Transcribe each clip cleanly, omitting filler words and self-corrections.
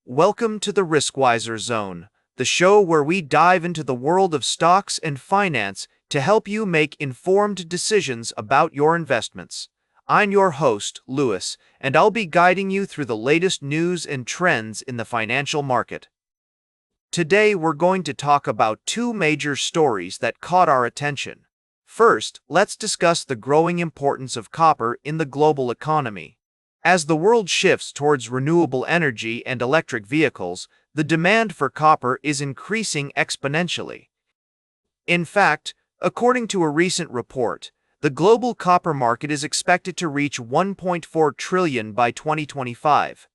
Welcome to the Riskwiser Zone, the show where we dive into the world of stocks and finance to help you make informed decisions about your investments. I'm your host, Lewis, and I'll be guiding you through the latest news and trends in the financial market. Today, we're going to talk about two major stories that caught our attention. First, let's discuss the growing importance of copper in the global economy. As the world shifts towards renewable energy and electric vehicles, the demand for copper is increasing exponentially. In fact, according to a recent report, the global copper market is expected to reach $1.4 trillion by 2025.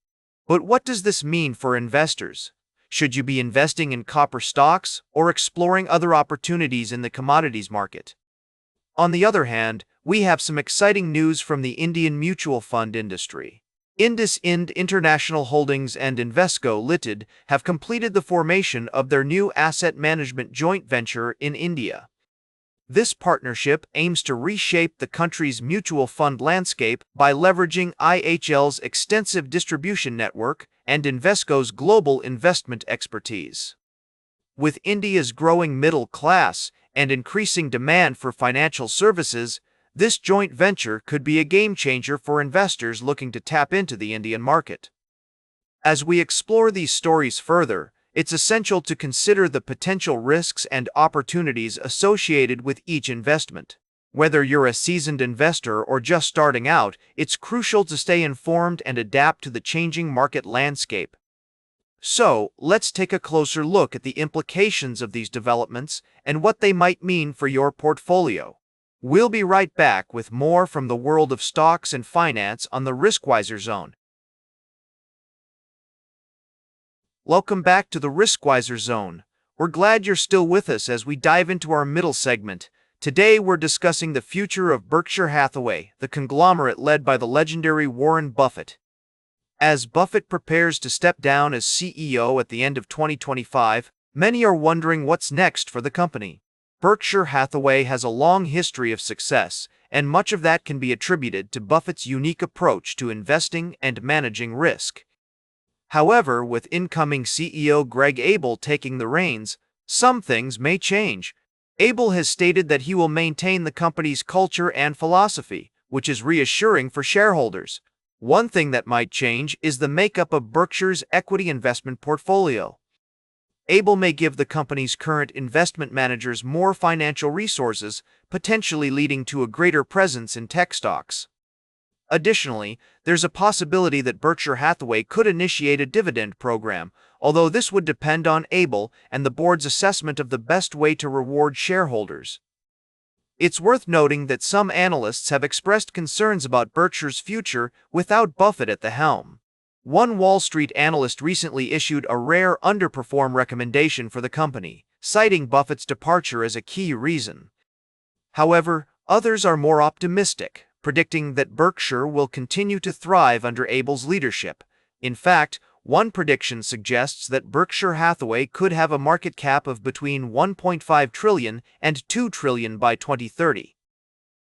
But what does this mean for investors? Should you be investing in copper stocks or exploring other opportunities in the commodities market? On the other hand, we have some exciting news from the Indian mutual fund industry. IndusInd International Holdings and Invesco Limited have completed the formation of their new asset management joint venture in India. This partnership aims to reshape the country's mutual fund landscape by leveraging IHL's extensive distribution network and Invesco's global investment expertise. With India's growing middle class and increasing demand for financial services, this joint venture could be a game-changer for investors looking to tap into the Indian market. As we explore these stories further, it's essential to consider the potential risks and opportunities associated with each investment. Whether you're a seasoned investor or just starting out, it's crucial to stay informed and adapt to the changing market landscape. So, let's take a closer look at the implications of these developments and what they might mean for your portfolio. We'll be right back with more from the world of stocks and finance on the Riskwiser Zone. Welcome back to the Riskwiser Zone. We're glad you're still with us as we dive into our middle segment. Today we're discussing the future of Berkshire Hathaway, the conglomerate led by the legendary Warren Buffett. As Buffett prepares to step down as CEO at the end of 2025, many are wondering what's next for the company. Berkshire Hathaway has a long history of success, and much of that can be attributed to Buffett's unique approach to investing and managing risk. However, with incoming CEO Greg Abel taking the reins, some things may change. Abel has stated that he will maintain the company's culture and philosophy, which is reassuring for shareholders. One thing that might change is the makeup of Berkshire's equity investment portfolio. Abel may give the company's current investment managers more financial resources, potentially leading to a greater presence in tech stocks. Additionally, there's a possibility that Berkshire Hathaway could initiate a dividend program, although this would depend on Abel and the board's assessment of the best way to reward shareholders. It's worth noting that some analysts have expressed concerns about Berkshire's future without Buffett at the helm. One Wall Street analyst recently issued a rare underperform recommendation for the company, citing Buffett's departure as a key reason. However, others are more optimistic, predicting that Berkshire will continue to thrive under Abel's leadership. In fact, one prediction suggests that Berkshire Hathaway could have a market cap of between $1.5 trillion and $2 trillion by 2030.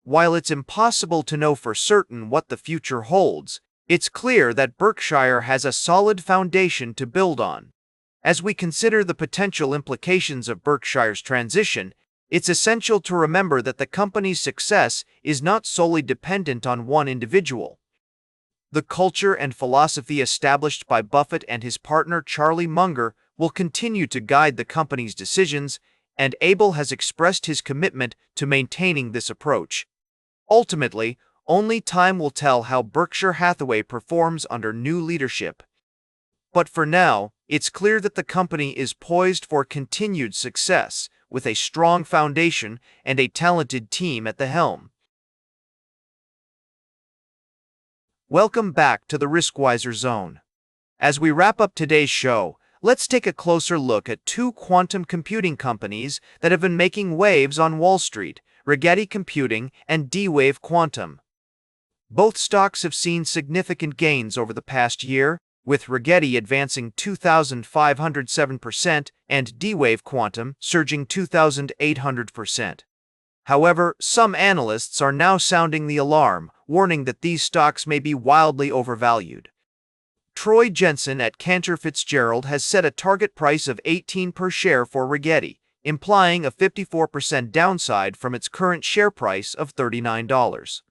While it's impossible to know for certain what the future holds, it's clear that Berkshire has a solid foundation to build on. As we consider the potential implications of Berkshire's transition, it's essential to remember that the company's success is not solely dependent on one individual. The culture and philosophy established by Buffett and his partner Charlie Munger will continue to guide the company's decisions, and Abel has expressed his commitment to maintaining this approach. Ultimately, only time will tell how Berkshire Hathaway performs under new leadership. But for now, it's clear that the company is poised for continued success, with a strong foundation and a talented team at the helm. Welcome back to the Riskwiser Zone. As we wrap up today's show, let's take a closer look at two quantum computing companies that have been making waves on Wall Street: Rigetti Computing and D-Wave Quantum. Both stocks have seen significant gains over the past year, with Rigetti advancing 2,507% and D-Wave Quantum surging 2,800%. However, some analysts are now sounding the alarm, warning that these stocks may be wildly overvalued. Troy Jensen at Cantor Fitzgerald has set a target price of $18 per share for Rigetti, implying a 54% downside from its current share price of $39.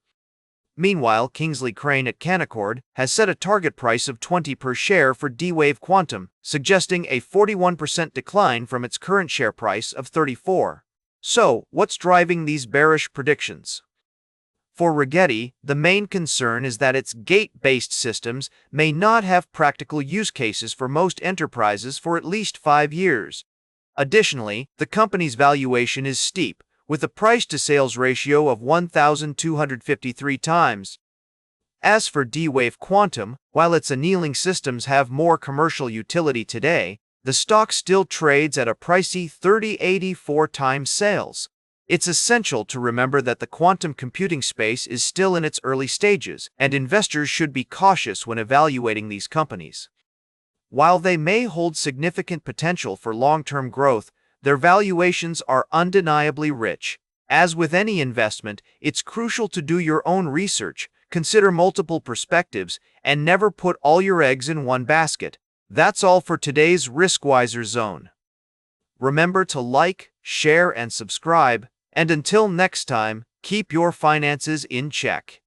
Meanwhile, Kingsley Crane at Canaccord has set a target price of $20 per share for D-Wave Quantum, suggesting a 41% decline from its current share price of $34. So, what's driving these bearish predictions? For Rigetti, the main concern is that its gate-based systems may not have practical use cases for most enterprises for at least 5 years. Additionally, the company's valuation is steep, with a price-to-sales ratio of 1,253 times. As for D-Wave Quantum, while its annealing systems have more commercial utility today, the stock still trades at a pricey 3084 times sales. It's essential to remember that the quantum computing space is still in its early stages, and investors should be cautious when evaluating these companies. While they may hold significant potential for long-term growth, their valuations are undeniably rich. As with any investment, it's crucial to do your own research, consider multiple perspectives, and never put all your eggs in one basket. That's all for today's Riskwiser Zone. Remember to like, share, and subscribe, and until next time, keep your finances in check.